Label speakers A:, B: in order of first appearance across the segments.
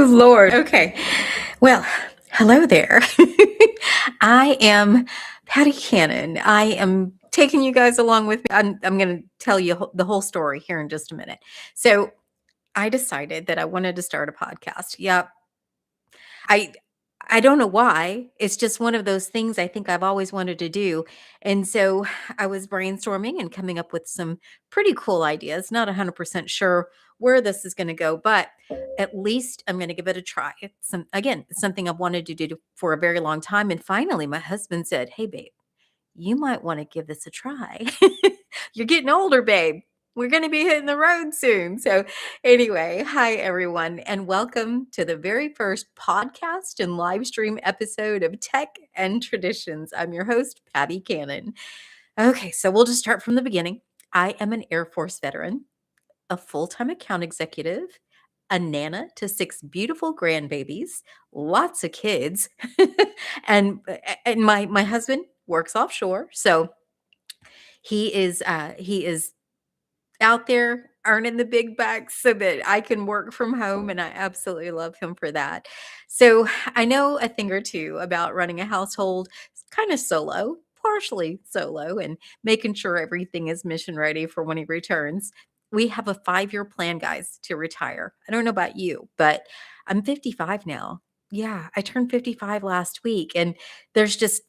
A: Oh, Lord. Okay. Well, hello there. I am Patti Cannon. I am taking you guys along with me. I'm going to tell you the whole story here in just a minute. So, I decided that I wanted to start a podcast. Yep. I I don't know why. It's just one of those things I think I've always wanted to do. And so I was brainstorming and coming up with some pretty cool ideas. Not 100% sure where this is going to go, but at least I'm going to give it a try. It's something I've wanted to do for a very long time. And finally, my husband said, "Hey, babe, you might want to give this a try. You're getting older, babe. We're going to be hitting the road soon." So, anyway, hi, everyone, and welcome to the very first podcast and live stream episode of Tech and Traditions. I'm your host, Patti Cannon. Okay, so we'll just start from the beginning. I am an Air Force veteran, a full time account executive, a nana to six beautiful grandbabies, lots of kids, and my husband works offshore, so he is out there earning the big bucks so that I can work from home, and I absolutely love him for that. So I know a thing or two about running a household, kind of solo, partially solo, and making sure everything is mission ready for when he returns. We have a 5-year plan, guys, to retire. I don't know about you, but I'm 55 now. Yeah, I turned 55 last week, and there's just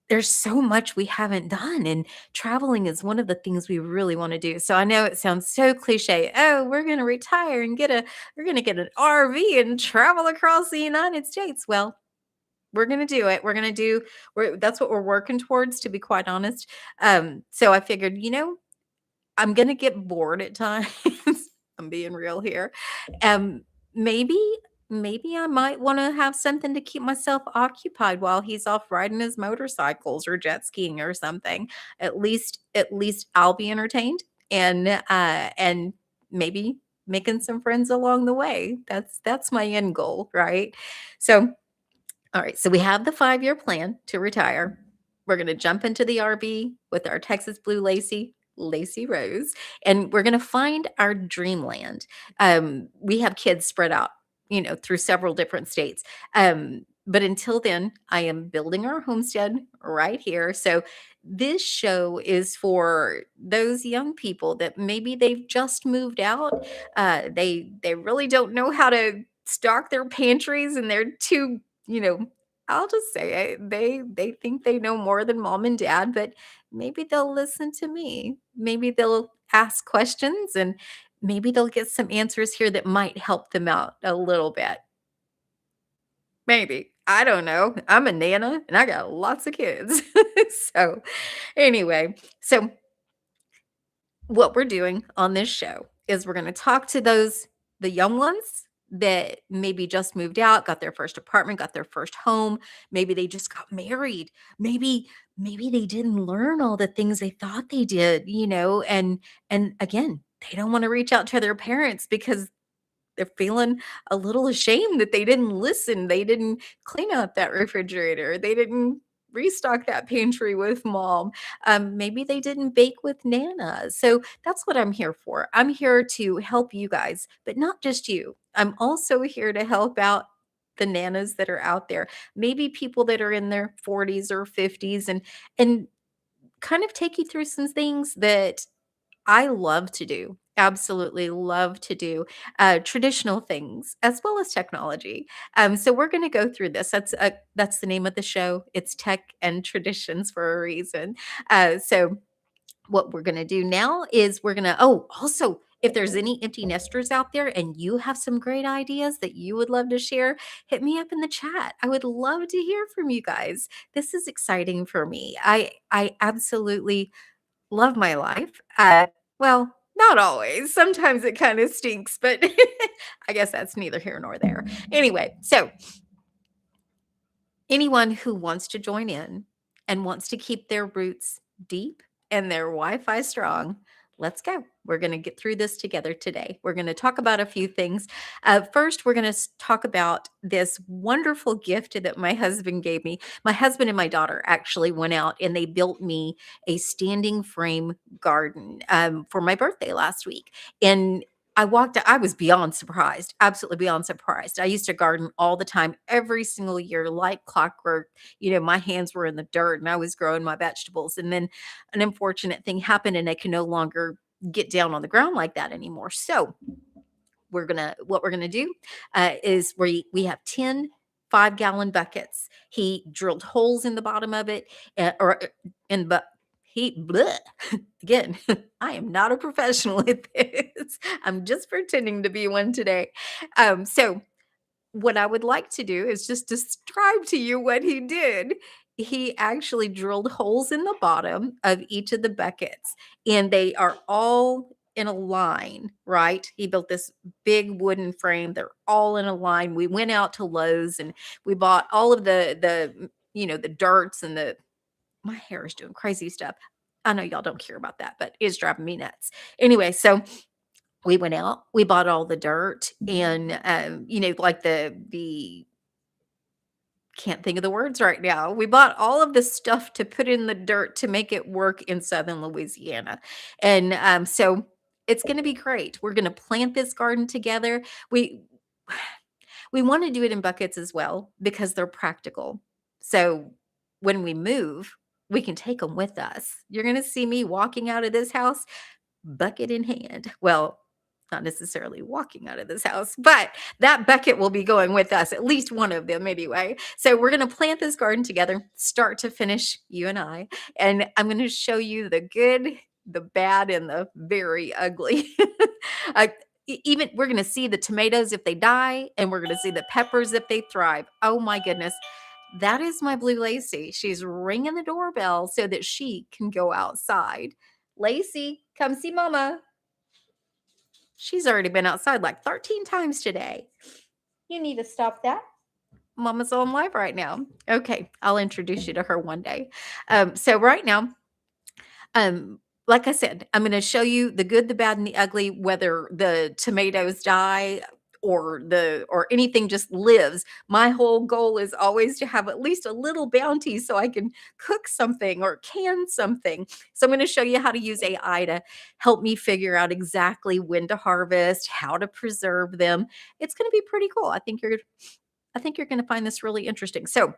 A: there's so much we haven't done, and traveling is one of the things we really wanna do. So I know it sounds so cliche. "Oh, we're gonna get an RV and travel across the United States." Well, we're gonna do it. That's what we're working towards, to be quite honest. So I figured, I'm gonna get bored at times. I'm being real here. Um, maybe maybe I might wanna have something to keep myself occupied while he's off riding his motorcycles or jet skiing or something. At least I'll be entertained and maybe making some friends along the way. That's my end goal, right? So, all right, so we have the 5-year plan to retire. We're gonna jump into the RV with our Texas Blue Lacy Rose, and we're gonna find our dreamland. We have kids spread out, through several different states. But until then, I am building our homestead right here. So this show is for those young people that maybe they've just moved out. They really don't know how to stock their pantries, and they're too, you know, I'll just say it, they think they know more than mom and dad, but maybe they'll listen to me. Maybe they'll ask questions, and maybe they'll get some answers here that might help them out a little bit. Maybe. I don't know. I'm a nana and I got lots of kids. So, anyway, so what we're doing on this show is we're going to talk to the young ones that maybe just moved out, got their first apartment, got their first home, maybe they just got married, maybe they didn't learn all the things they thought they did, and again, they don't want to reach out to their parents because they're feeling a little ashamed that they didn't listen, they didn't clean out that refrigerator, they didn't restock that pantry with mom, maybe they didn't bake with Nana. So that's what I'm here for. I'm here to help you guys, but not just you. I'm also here to help out the nanas that are out there, maybe people that are in their 40s or 50s, and kind of take you through some things that I love to do, absolutely love to do, traditional things as well as technology. So we're gonna go through this. That's the name of the show. It's Tech and Traditions for a reason. So what we're gonna do now is also, if there's any empty nesters out there and you have some great ideas that you would love to share, hit me up in the chat. I would love to hear from you guys. This is exciting for me. I absolutely love my life. Well, not always. Sometimes it kind of stinks, but I guess that's neither here nor there. Anyway, so anyone who wants to join in and wants to keep their roots deep and their Wi-Fi strong, let's go. We're going to get through this together today. We're going to talk about a few things. First, we're going to talk about this wonderful gift that my husband gave me. My husband and my daughter actually went out and they built me a standing frame garden for my birthday last week. And I was beyond surprised, absolutely beyond surprised. I used to garden all the time, every single year, like clockwork. My hands were in the dirt and I was growing my vegetables. And then an unfortunate thing happened and I can no longer get down on the ground like that anymore. So what we're gonna do is we have 10 5-gallon buckets. He drilled holes in the bottom of it, or in but he bleh. Again, I am not a professional at this. I'm just pretending to be one today. So what I would like to do is just describe to you what he did. He actually drilled holes in the bottom of each of the buckets, and they are all in a line, right? He built this big wooden frame. They're all in a line. We went out to Lowe's and we bought all of the dirts and the my hair is doing crazy stuff. I know y'all don't care about that, but it's driving me nuts. Anyway, so we went out, we bought all the dirt and, like the can't think of the words right now. We bought all of the stuff to put in the dirt to make it work in Southern Louisiana. And, so it's gonna be great. We're gonna plant this garden together. We wanna do it in buckets as well because they're practical. So when we move, we can take them with us. You're gonna see me walking out of this house bucket in hand. Well, not necessarily walking out of this house, but that bucket will be going with us, at least one of them anyway. So we're going to plant this garden together, start to finish, you and I. And I'm going to show you the good, the bad, and the very ugly. Uh, Even we're going to see the tomatoes if they die, and we're going to see the peppers if they thrive. Oh my goodness. That is my blue Lacey. She's ringing the doorbell so that she can go outside. Lacey, come see mama. She's already been outside like 13 times today. You need to stop that. Mama's on live right now. Okay, I'll introduce you to her one day. So right now, like I said, I'm going to show you the good, the bad, and the ugly. Whether the tomatoes die or anything just lives. My whole goal is always to have at least a little bounty so I can cook something or can something. So I'm going to show you how to use AI to help me figure out exactly when to harvest, how to preserve them. It's going to be pretty cool. I think you're going to find this really interesting. So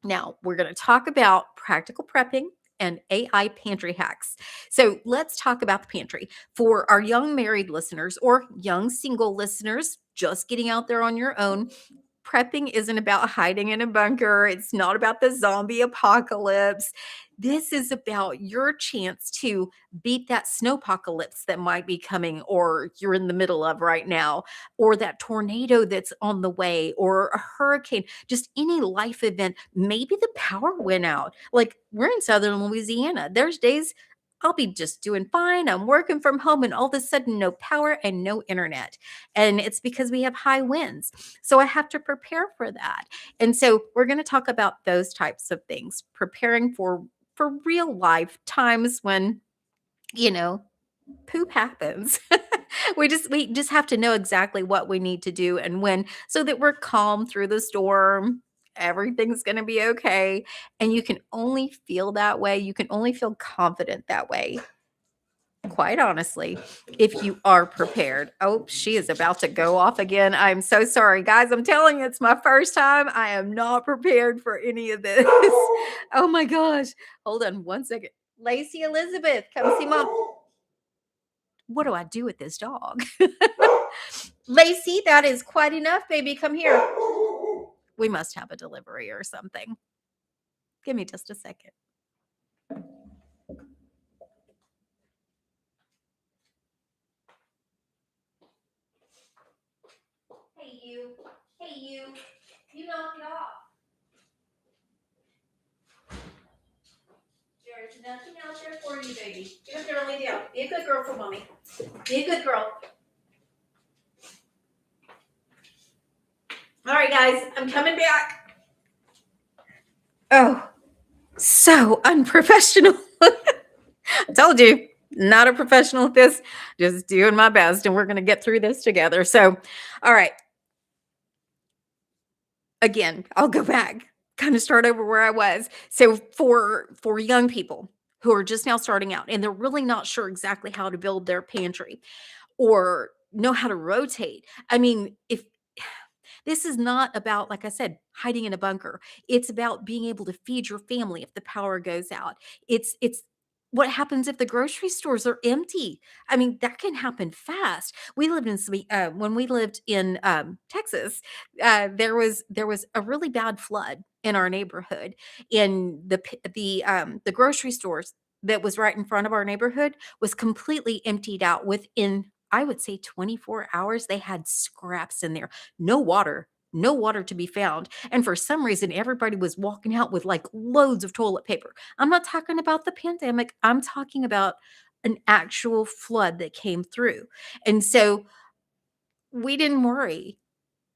A: now we're going to talk about practical prepping and AI pantry hacks. So let's talk about the pantry. For our young married listeners or young single listeners, just getting out there on your own, prepping isn't about hiding in a bunker. It's not about the zombie apocalypse. This is about your chance to beat that snowpocalypse that might be coming or you're in the middle of right now, or that tornado that's on the way, or a hurricane, just any life event. Maybe the power went out. Like we're in Southern Louisiana. There's days I'll be just doing fine. I'm working from home, and all of a sudden, no power and no internet. And it's because we have high winds. So I have to prepare for that. And so we're going to talk about those types of things, preparing for real life times when, you know, poop happens. We just have to know exactly what we need to do and when so that we're calm through the storm. Everything's going to be okay. And you can only feel that way. You can only feel confident that way, quite honestly, if you are prepared. Oh, she is about to go off again. I'm so sorry, guys. I'm telling you, it's my first time. I am not prepared for any of this. Oh my gosh. Hold on one second. Lacey Elizabeth, come see mom. What do I do with this dog? Lacey, that is quite enough, baby. Come here. We must have a delivery or something. Give me just a second. Hey, you. Hey, you. You knock it off. There's nothing out there for you, baby. Be a girly deal. Be a good girl for mommy. Be a good girl. All right, guys, I'm coming back. Oh, so unprofessional. I told you, not a professional at this, just doing my best, and we're going to get through this together. So, all right. Again, I'll go back, kind of start over where I was. So for young people who are just now starting out and they're really not sure exactly how to build their pantry, or know how to rotate. I mean, if this is not about, like I said, hiding in a bunker. It's about being able to feed your family if the power goes out. It's what happens if the grocery stores are empty? I mean, that can happen fast. We lived in when we lived in Texas. There was a really bad flood in our neighborhood, and the grocery stores that was right in front of our neighborhood was completely emptied out within, I would say, 24 hours. They had scraps in there, no water, no water to be found. And for some reason, everybody was walking out with like loads of toilet paper. I'm not talking about the pandemic, I'm talking about an actual flood that came through. And so we didn't worry.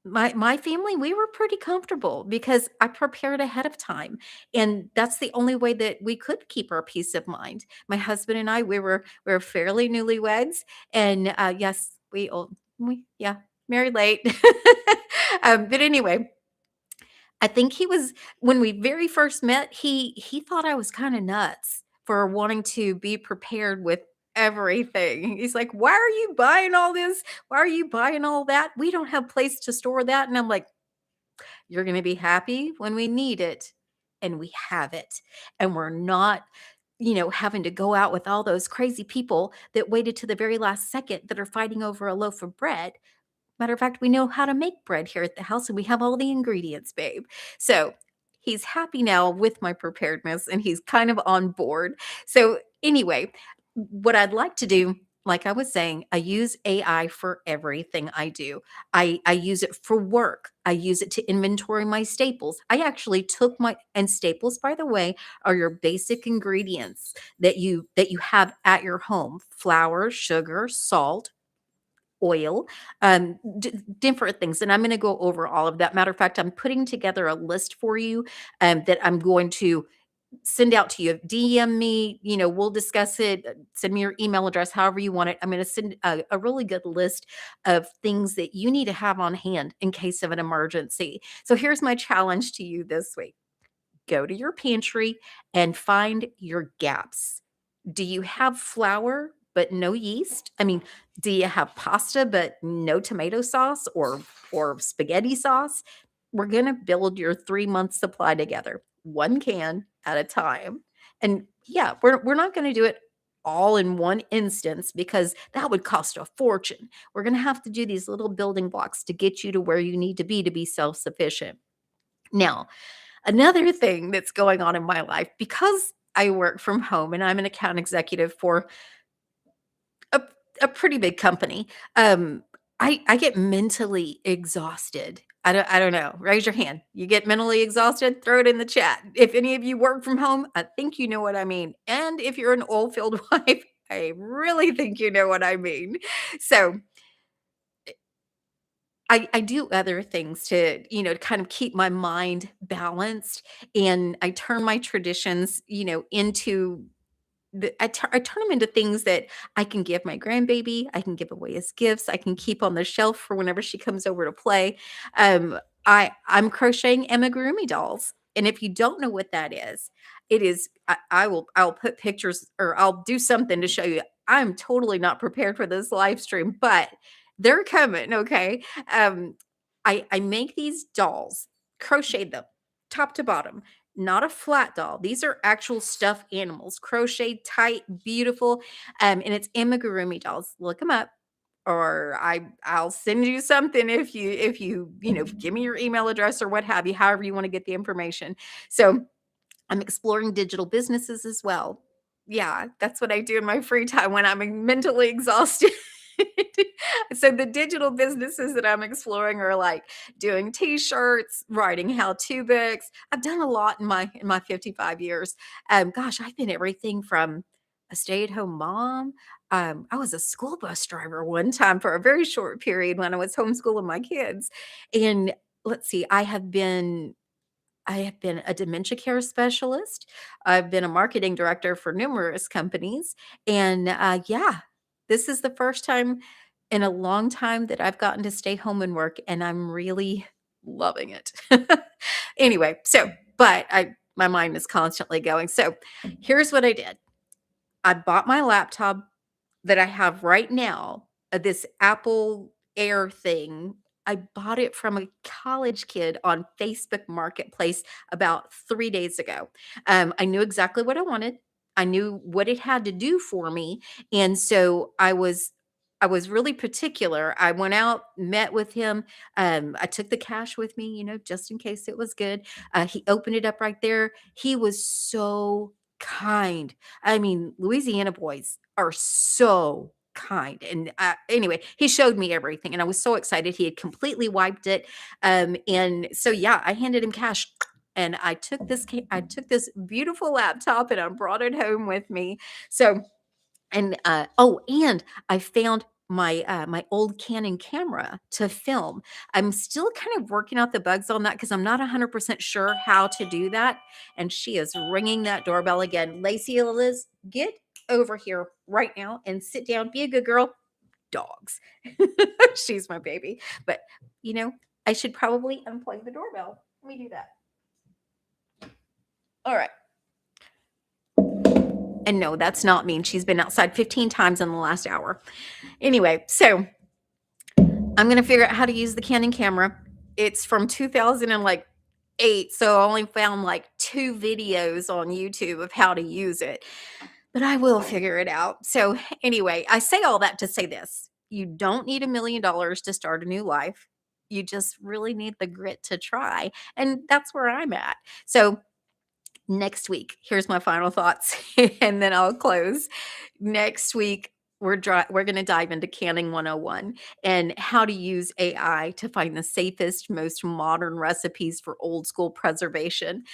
A: My family, we were pretty comfortable because I prepared ahead of time. And that's the only way that we could keep our peace of mind. My husband and I, we were fairly newlyweds. And yes, we yeah, married late. But anyway, I think he was, when we very first met, he thought I was kinda nuts for wanting to be prepared with everything. He's like, "Why are you buying all this? Why are you buying all that? We don't have place to store that." And I'm like, "You're gonna be happy when we need it, and we have it. And we're not, having to go out with all those crazy people that waited to the very last second that are fighting over a loaf of bread. Matter of fact, we know how to make bread here at the house and we have all the ingredients, babe." So he's happy now with my preparedness and he's kind of on board. So, anyway, what I'd like to do, like I was saying, I use AI for everything I do. I use it for work. I use it to inventory my staples. I actually took my, and staples, by the way, are your basic ingredients that you have at your home: flour, sugar, salt, oil, different things. And I'm going to go over all of that. Matter of fact, I'm putting together a list for you that I'm going to send out to you. DM me, we'll discuss it. Send me your email address, however you want it. I'm going to send a really good list of things that you need to have on hand in case of an emergency. So here's my challenge to you this week: go to your pantry and find your gaps. Do you have flour but no yeast? I mean, do you have pasta but no tomato sauce or spaghetti sauce? We're going to build your 3 month supply together, one can at a time. And yeah, we're not going to do it all in one instance because that would cost a fortune. We're going to have to do these little building blocks to get you to where you need to be self-sufficient. Now, another thing that's going on in my life, because I work from home and I'm an account executive for a, a pretty big company, um, I get mentally exhausted. I don't know. Raise your hand. You get mentally exhausted? Throw it in the chat. If any of you work from home, I think you know what I mean. And if you're an oil field wife, I really think you know what I mean. So I do other things to, to kind of keep my mind balanced, and I turn my traditions, into I turn them into things that I can give my grandbaby, I can give away as gifts, I can keep on the shelf for whenever she comes over to play. I'm crocheting amigurumi dolls, and if you don't know what that is, it is I'll put pictures or I'll do something to show you. I'm totally not prepared for this live stream, but they're coming, okay? I make these dolls, crochet them top to bottom, not a flat doll. These are actual stuffed animals, crocheted tight, beautiful, and it's amigurumi dolls. Look them up, or I'll send you something if you give me your email address or what have you, however you want to get the information. So I'm exploring digital businesses as well. Yeah, that's what I do in my free time when I'm mentally exhausted. So the digital businesses that I'm exploring are like doing t-shirts, writing how-to books. I've done a lot in my 55 years. Gosh, I've been everything from a stay-at-home mom. I was a school bus driver one time for a very short period when I was homeschooling my kids. And let's see, I have been a dementia care specialist. I've been a marketing director for numerous companies. And yeah, this is the first time in a long time that I've gotten to stay home and work, and I'm really loving it. Anyway, but my mind is constantly going. So here's what I did: I bought my laptop that I have right now. this Apple Air thing. I bought it from a college kid on Facebook Marketplace about 3 days ago. I knew exactly what I wanted. I knew what it had to do for me, and so I was really particular. I went out, met with him. I took the cash with me, just in case it was good. He opened it up right there. He was so kind. I mean, Louisiana boys are so kind. And anyway, he showed me everything, and I was so excited. He had completely wiped it, and so yeah, I handed him cash. And I took this beautiful laptop and I brought it home with me. So and I found my old Canon camera to film. I'm still kind of working out the bugs on that because I'm not 100% sure how to do that. And she is ringing that doorbell again. Lacey Liz, get over here right now and sit down. Be a good girl. Dogs. She's my baby. But you know, I should probably unplug the doorbell. Let me do that. All right. And no, that's not mean. She's been outside 15 times in the last hour. Anyway, so I'm gonna figure out how to use the Canon camera. It's from 2008, so I only found like 2 videos on YouTube of how to use it, but I will figure it out. So anyway, I say all that to say this: you don't need $1,000,000 to start a new life. You just really need the grit to try, and that's where I'm at. So next week, here's my final thoughts, and then I'll close. Next week, we're going to dive into Canning 101 and how to use AI to find the safest, most modern recipes for old school preservation.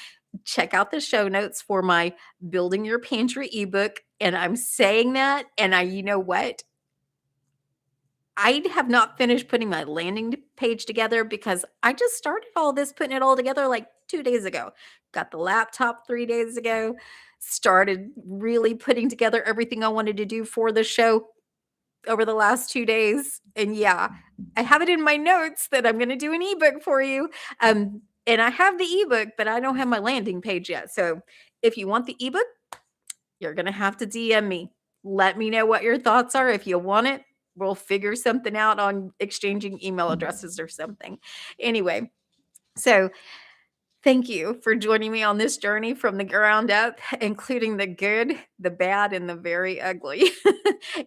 A: Check out the show notes for my Building Your Pantry ebook. And I'm saying that, and you know what? I have not finished putting my landing page together because I just started all this, putting it all together like 2 days ago. Got the laptop 3 days ago, started really putting together everything I wanted to do for the show over the last 2 days. And yeah, I have it in my notes that I'm going to do an ebook for you. And I have the ebook, but I don't have my landing page yet. So if you want the ebook, you're going to have to DM me. Let me know what your thoughts are. If you want it, we'll figure something out on exchanging email addresses or something. Anyway, so thank you for joining me on this journey from the ground up, including the good, the bad, and the very ugly.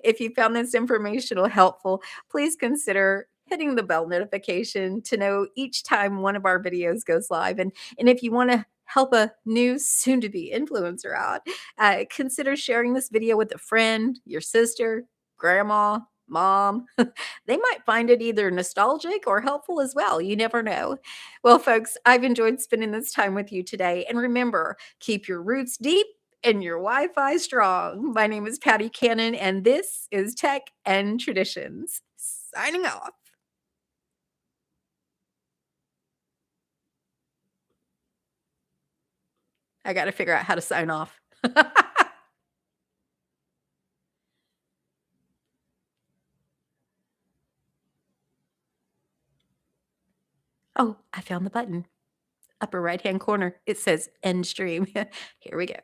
A: If you found this informational helpful, please consider hitting the bell notification to know each time one of our videos goes live. And if you want to help a new soon to be influencer out, consider sharing this video with a friend, your sister, grandma, mom. They might find it either nostalgic or helpful as well. You never know. Well, folks, I've enjoyed spending this time with you today. And remember, keep your roots deep and your Wi Fi strong. My name is Patti Cannon, and this is Tech and Traditions. Signing off. I got to figure out how to sign off. Oh, I found the button. Upper right hand corner. It says end stream. Here we go.